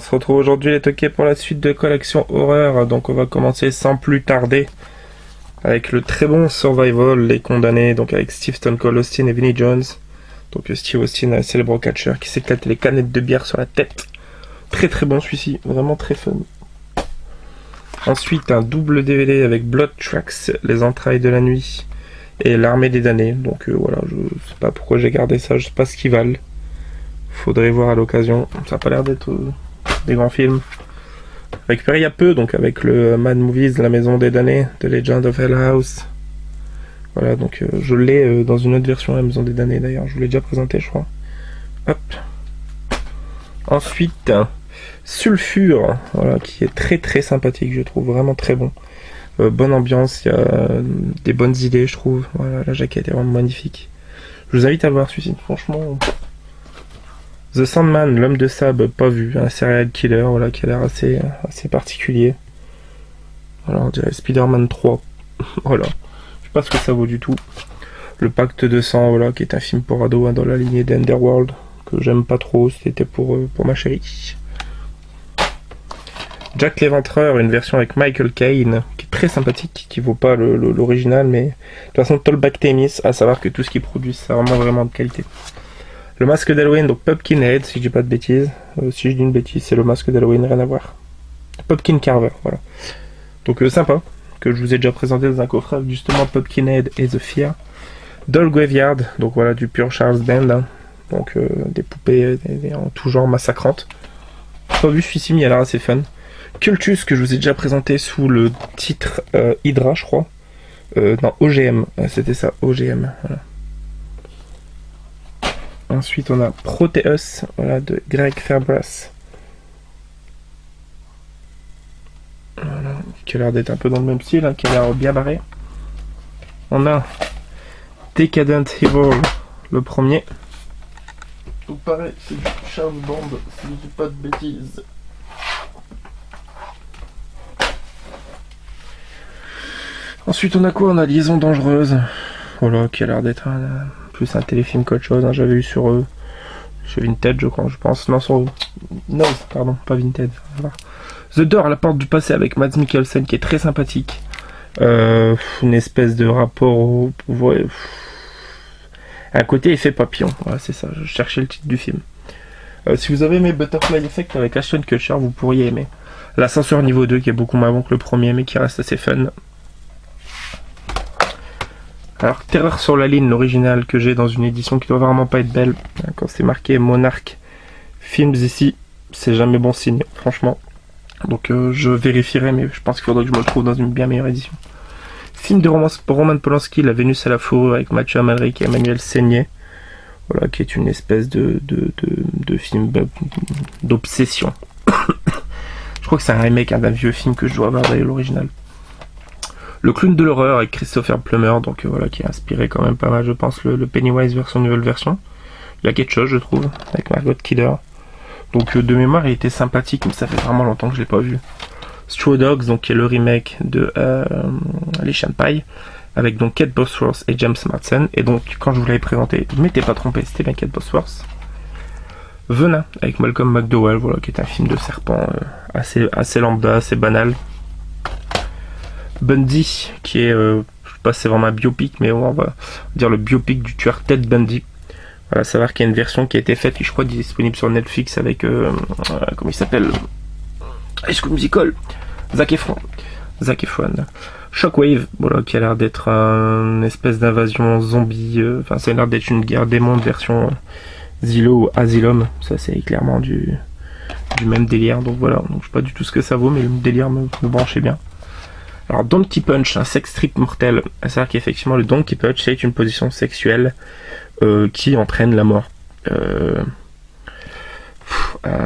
se retrouve aujourd'hui les toqués pour la suite de collection horreur. Donc on va commencer sans plus tarder avec le très bon Survival, Les Condamnés, donc avec Steve Stone Cold Austin et Vinnie Jones. Donc Steve Austin, un célèbre catcheur qui s'éclate les canettes de bière sur la tête. Très très bon celui-ci, vraiment très fun. Ensuite un double DVD avec Blood Tracks, Les Entrailles de la Nuit et L'Armée des Damnés. Donc voilà, je sais pas pourquoi j'ai gardé ça, je sais pas ce qu'ils valent. Faudrait voir à l'occasion. Ça a pas l'air d'être des grands films. Récupéré il y a peu, donc avec le Mad Movies, La Maison des Damnés, The Legend of Hell House. Voilà, donc je l'ai dans une autre version, La Maison des Damnés d'ailleurs. Je vous l'ai déjà présenté, je crois. Hop. Ensuite, Sulfure, voilà, qui est très très sympathique, je trouve vraiment très bon. Bonne ambiance, il y a des bonnes idées, je trouve. Voilà, la jaquette est vraiment magnifique. Je vous invite à voir celui-ci, franchement. The Sandman, l'homme de sable, pas vu, un serial killer, voilà, qui a l'air assez particulier. Voilà, on dirait Spider-Man 3. Voilà, je sais pas ce que ça vaut du tout. Le Pacte de sang, voilà, qui est un film pour ados, hein, dans la lignée d'Underworld, que j'aime pas trop, c'était pour ma chérie. Jack l'Éventreur, une version avec Michael Caine, qui est très sympathique, qui vaut pas l'original, mais de toute façon, Tollback Themis, à savoir que tout ce qu'il produit, c'est vraiment de qualité. Le masque d'Halloween, donc Pumpkinhead, si je dis pas de bêtises. Si je dis une bêtise, c'est le masque d'Halloween, rien à voir. Pumpkin Carver, voilà. Donc sympa, que je vous ai déjà présenté dans un coffret avec justement Pumpkinhead et The Fear. Doll Graveyard, donc voilà, du pur Charles Band, hein. Donc des poupées en tout genre massacrantes. Pas vu celui-ci, mais il a l'air assez fun. Cultus, que je vous ai déjà présenté sous le titre Hydra, je crois. Non, OGM, c'était ça, OGM, voilà. Ensuite, on a Proteus, voilà, de Greg Fairbrass. Voilà, qui a l'air d'être un peu dans le même style, hein, qui a l'air bien barré. On a Decadent Evil, le premier. Donc pareil, c'est du Charles Band, si je dis pas de bêtises. Ensuite, on a quoi? On a Liaison Dangereuse. Voilà, qui a l'air d'être plus un téléfilm qu'autre chose, hein. J'avais eu sur Vinted, je crois, je pense. Non, sur No, pardon, pas Vinted. Voilà. The Door, la porte du passé, avec Mads Mikkelsen, qui est très sympathique. Une espèce de rapport au pouvoir. Un côté effet papillon, voilà, c'est ça, je cherchais le titre du film. Si vous avez aimé Butterfly Effect avec Ashton Kutcher, vous pourriez aimer. L'ascenseur niveau 2, qui est beaucoup moins bon que le premier, mais qui reste assez fun. Alors, Terreur sur la ligne, l'original que j'ai dans une édition qui doit vraiment pas être belle. Quand c'est marqué Monarch Films ici, c'est jamais bon signe, franchement. Donc je vérifierai, mais je pense qu'il faudrait que je me le trouve dans une bien meilleure édition. Film de romance pour Roman Polanski, La Vénus à la fourrure, avec Mathieu Amalric et Emmanuel Seigné. Voilà, qui est une espèce de film d'obsession. Je crois que c'est un remake, hein, d'un vieux film que je dois avoir d'ailleurs l'original. Le Clown de l'horreur avec Christopher Plummer, donc voilà, qui a inspiré quand même pas mal, je pense, le Pennywise version nouvelle version. Il y a quelque chose, je trouve, avec Margot Kidder. Donc de mémoire, il était sympathique, mais ça fait vraiment longtemps que je l'ai pas vu. Straw Dogs, donc qui est le remake de Les Chiens de Paille, avec donc Kate Bosworth et James Marsden. Et donc quand je vous l'avais présenté, je m'étais pas trompé, c'était bien Kate Bosworth. Venin avec Malcolm McDowell, voilà, qui est un film de serpent assez lambda, assez banal. Bundy, qui est, je sais pas si c'est vraiment un biopic, mais on va dire le biopic du tueur Ted Bundy. Voilà, savoir qu'il y a une version qui a été faite, qui je crois est disponible sur Netflix avec, comment il s'appelle, High School Musical, Zac Efron. Shockwave, voilà, qui a l'air d'être une espèce d'invasion zombie, enfin ça a l'air d'être une guerre des mondes version Zilo ou Asylum, ça c'est clairement du même délire, donc voilà, donc je sais pas du tout ce que ça vaut, mais le délire me branchait bien. Alors Donkey Punch, un sex trip mortel, à savoir qu'effectivement le Donkey Punch c'est une position sexuelle qui entraîne la mort.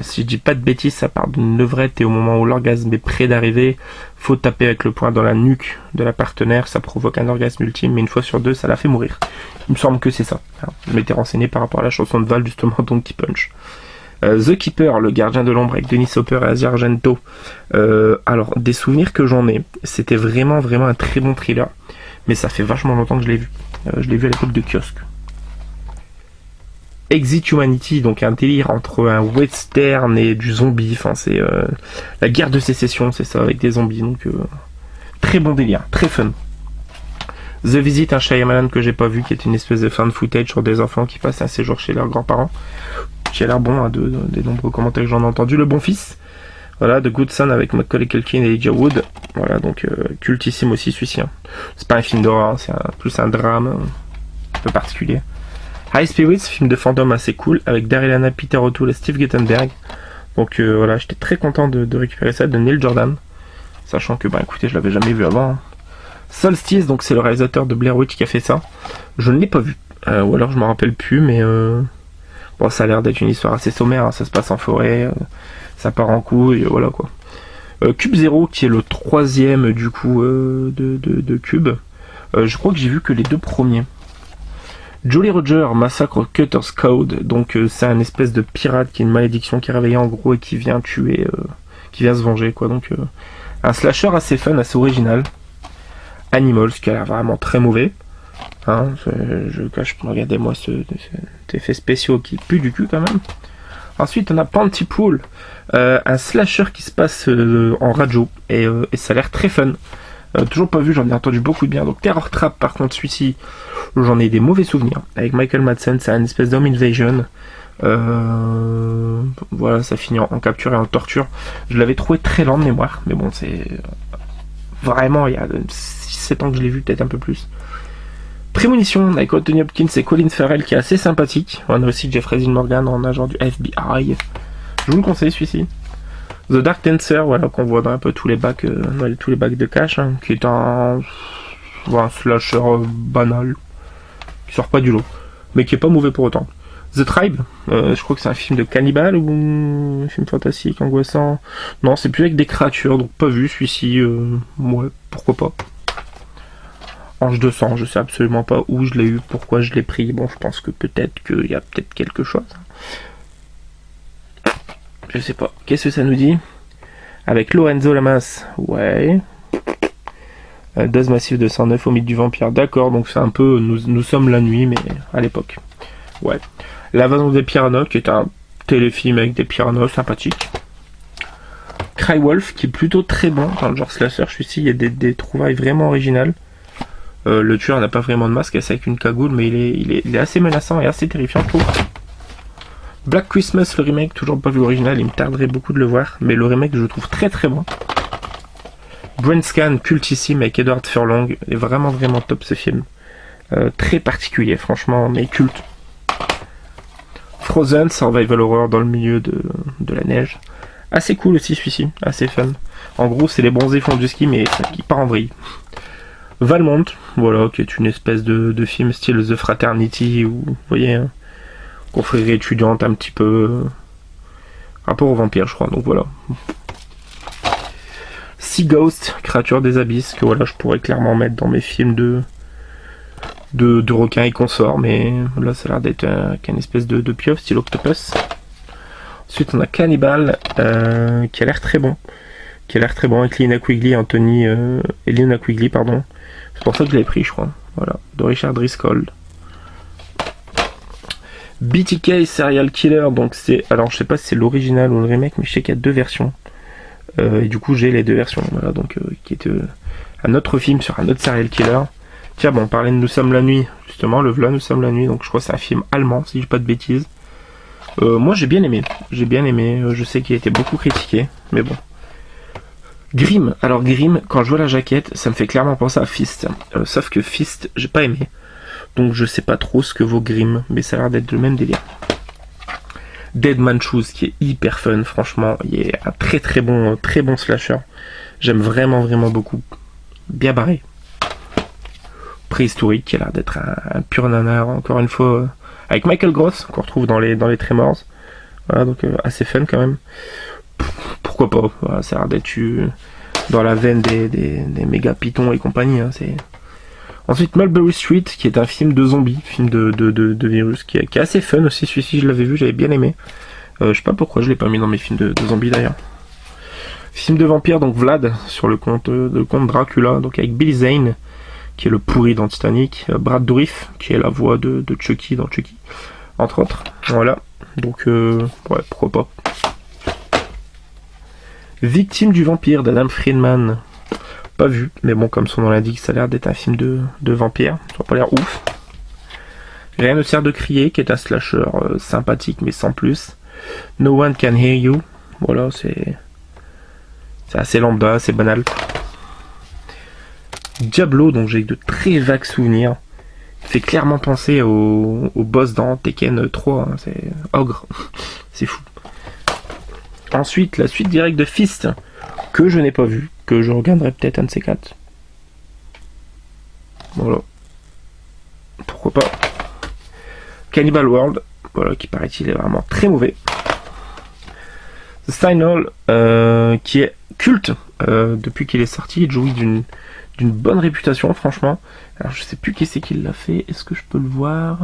Si je dis pas de bêtises, ça part d'une levrette et au moment où l'orgasme est près d'arriver, faut taper avec le poing dans la nuque de la partenaire, ça provoque un orgasme ultime, mais une fois sur deux, ça la fait mourir. Il me semble que c'est ça. Alors, je m'étais renseigné par rapport à la chanson de Val, justement, Donkey Punch. The Keeper, le gardien de l'ombre avec Denis Hopper et Asia Argento. Alors, des souvenirs que j'en ai, c'était vraiment un très bon thriller, mais ça fait vachement longtemps que je l'ai vu. Je l'ai vu à l'époque de Kiosque. Exit Humanity, donc un délire entre un western et du zombie. Enfin, c'est la guerre de sécession, c'est ça, avec des zombies. Donc, très bon délire, très fun. The Visit, un Shyamalan que j'ai pas vu, qui est une espèce de fan footage sur des enfants qui passent un séjour chez leurs grands-parents, qui a l'air bon, hein, des nombreux commentaires que j'en ai entendu. Le Bon Fils, voilà, The Good Son avec Macaulay Culkin et Elijah Wood, voilà, donc cultissime aussi celui-ci. Hein. C'est pas un film d'horreur, c'est plus un drame un peu particulier. High Spirits, film de fantôme assez cool, avec Daryl Hannah, Peter O'Toole et Steve Guttenberg. Donc voilà, j'étais très content de récupérer ça, de Neil Jordan, sachant que, bah écoutez, je l'avais jamais vu avant. Hein. Solstice, donc c'est le réalisateur de Blair Witch qui a fait ça. Je ne l'ai pas vu, ou alors je m'en rappelle plus, mais bon, ça a l'air d'être une histoire assez sommaire. Hein. Ça se passe en forêt, ça part en couille, voilà quoi. Cube Zero, qui est le troisième du coup de Cube. Je crois que j'ai vu que les 2 premiers. Jolly Roger, Massacre Cutter's Code, donc c'est un espèce de pirate qui a une malédiction qui est réveillée en gros et qui vient tuer, qui vient se venger quoi. Donc un slasher assez fun, assez original. Animals, qui a l'air vraiment très mauvais. Hein, je cache, regardez-moi cet effet spéciaux qui pue du cul quand même. Ensuite, on a Pontypool, un slasher qui se passe en radio, et ça a l'air très fun. Toujours pas vu, j'en ai entendu beaucoup de bien. Donc Terror Trap, par contre, celui-ci, j'en ai des mauvais souvenirs. Avec Michael Madsen, c'est une espèce d'home invasion. Voilà, ça finit en capture et en torture. Je l'avais trouvé très lent de mémoire, mais bon, c'est vraiment, il y a 6-7 ans que je l'ai vu, peut-être un peu plus. Prémonition avec Anthony Hopkins et Colin Farrell qui est assez sympathique. On a aussi Jeffrey Dean Morgan en agent du FBI. Je vous le conseille celui-ci. The Dark Dancer, voilà, qu'on voit dans un peu tous les bacs de cash, hein, qui est un slasher banal, qui sort pas du lot, mais qui est pas mauvais pour autant. The Tribe, je crois que c'est un film de cannibale ou un film fantastique, angoissant. Non, c'est plus avec des créatures, donc pas vu celui-ci. Ouais, pourquoi pas. Ange de sang, je sais absolument pas où je l'ai eu, pourquoi je l'ai pris. Bon, je pense que peut-être qu'il y a peut-être quelque chose. Je sais pas. Qu'est-ce que ça nous dit? Avec Lorenzo Lamas, ouais. Dose massive de 109 au mythe du vampire, d'accord, donc c'est un peu nous sommes la nuit, mais à l'époque. Ouais. L'invasion des piranhas, qui est un téléfilm avec des piranhas sympathiques. Cry Wolf, qui est plutôt très bon dans le genre slasher, je suis ici, il y a des trouvailles vraiment originales. Le tueur n'a pas vraiment de masque, c'est avec une cagoule, mais il est assez menaçant et assez terrifiant, je trouve. Black Christmas, le remake, toujours pas vu l'original, il me tarderait beaucoup de le voir, mais le remake je le trouve très très bon. Brain Scan, cultissime avec Edward Furlong, est vraiment vraiment top ce film. Très particulier, franchement, mais culte. Frozen, survival horror dans le milieu de la neige. Assez cool aussi celui-ci, assez fun. En gros, c'est les bronzés font du ski, mais qui part en vrille. Valmont, voilà, qui est une espèce de film style The Fraternity, ou vous voyez, hein, confrérie étudiante un petit peu rapport aux vampires, je crois, donc voilà. Sea Ghost, créature des abysses, que voilà, je pourrais clairement mettre dans mes films de requins et consorts, mais là ça a l'air d'être qu'une espèce de pieuvre style Octopus. Ensuite on a Cannibal, qui a l'air très bon, avec Lina Quigley et Lina Quigley, pardon. C'est pour ça que je l'ai pris, je crois. Voilà, de Richard Driscoll. BTK Serial Killer, donc c'est, alors je sais pas si c'est l'original ou le remake, mais je sais qu'il y a 2 versions. Et du coup j'ai les 2 versions, voilà, donc qui est un autre film sur un autre serial killer. Tiens, bon, on parlait de Nous sommes la nuit, justement, le voilà, Nous sommes la nuit, donc je crois que c'est un film allemand, si je dis pas de bêtises. Moi j'ai bien aimé, je sais qu'il a été beaucoup critiqué, mais bon. Grimm, alors Grimm, quand je vois la jaquette, ça me fait clairement penser à Fist, sauf que Fist, j'ai pas aimé, donc je sais pas trop ce que vaut Grimm, mais ça a l'air d'être le même délire. Dead Man's Shoes, qui est hyper fun, franchement, il est un très bon slasher, j'aime vraiment beaucoup, bien barré. Préhistorique, qui a l'air d'être un pur nanar, encore une fois, avec Michael Gross, qu'on retrouve dans les Tremors, voilà, donc assez fun quand même. Pourquoi pas, voilà, ça a l'air d'être dans la veine des méga pitons et compagnie, hein, c'est... Ensuite Mulberry Street, qui est un film de zombies, film de virus, qui est assez fun aussi, celui-ci je l'avais vu, j'avais bien aimé. Je sais pas pourquoi je l'ai pas mis dans mes films de zombies d'ailleurs. Film de vampire, donc Vlad, sur le conte Dracula, donc avec Billy Zane, qui est le pourri dans Titanic, Brad Dourif, qui est la voix de Chucky dans Chucky. entre autres. Voilà, donc ouais, pourquoi pas. Victime du vampire d'Adam Friedman. Pas vu, mais bon, comme son nom l'indique, ça a l'air d'être un film de vampire. Ça n'a pas l'air ouf. Rien ne sert de crier, qui est un slasher sympathique mais sans plus. No One Can Hear You. Voilà, c'est assez lambda, c'est banal. Diablo, dont j'ai de très vagues souvenirs, fait clairement penser au boss dans Tekken 3. Hein, c'est Ogre. C'est fou. Ensuite, la suite directe de Fist, que je n'ai pas vu, que je regarderai peut-être un de ces quatre. Voilà. Pourquoi pas. Cannibal World, voilà, qui paraît-il est vraiment très mauvais. The Signal, qui est culte depuis qu'il est sorti, il jouit d'une bonne réputation, franchement. Alors, je sais plus qui c'est qui l'a fait. Est-ce que je peux le voir?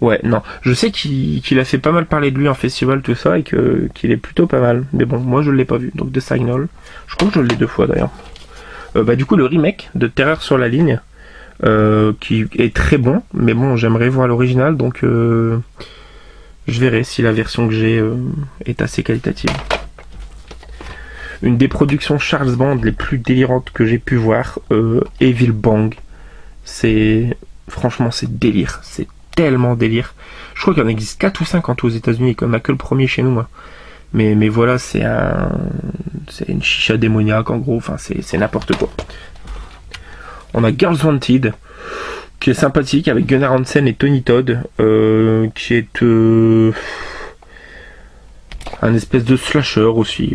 Ouais, non. Je sais qu'il a fait pas mal parler de lui en festival, tout ça, et qu'il est plutôt pas mal. Mais bon, moi je l'ai pas vu. Donc The Signal. Je crois que je l'ai 2 fois d'ailleurs. Du coup, le remake de Terreur sur la ligne, qui est très bon. Mais bon, j'aimerais voir l'original, donc je verrai si la version que j'ai est assez qualitative. Une des productions Charles Band les plus délirantes que j'ai pu voir, Evil Bang. Franchement, c'est délire. C'est tellement délire. Je crois qu'il en existe 4 ou 5 en tout aux États-Unis, et qu'on a que le premier chez nous, moi. Mais voilà, c'est une chicha démoniaque en gros. Enfin, c'est n'importe quoi. On a Girls Wanted, qui est sympathique avec Gunnar Hansen et Tony Todd, qui est un espèce de slasher aussi.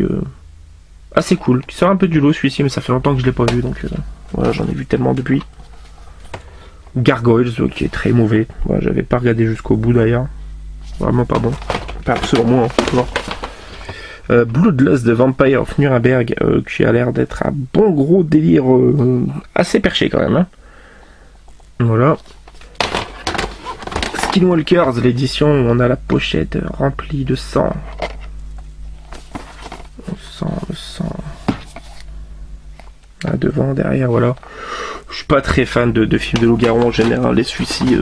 Assez cool, qui sort un peu du lot celui-ci, mais ça fait longtemps que je l'ai pas vu, donc voilà, j'en ai vu tellement depuis. Gargoyles, qui est très mauvais. Voilà, j'avais pas regardé jusqu'au bout d'ailleurs. Vraiment pas bon. Pas selon moi, hein. Bloodlust de Vampire of Nuremberg, qui a l'air d'être un bon gros délire assez perché quand même. Hein. Voilà. Skinwalkers, l'édition où on a la pochette remplie de sang. Le sang. Ah, devant, derrière, voilà. Je suis pas très fan de films de loup-garou en général, et celui-ci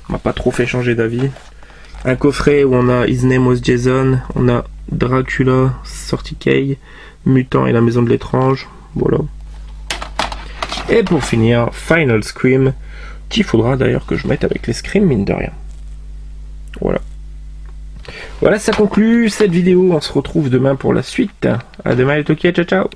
m'a pas trop fait changer d'avis. Un coffret où on a His Name Was Jason, on a Dracula, Sortikei, Mutant et la Maison de l'étrange, voilà. Et pour finir, Final Scream, qu'il faudra d'ailleurs que je mette avec les Scream, mine de rien. Voilà. Voilà, ça conclut cette vidéo, on se retrouve demain pour la suite. À demain les Toki, ciao ciao.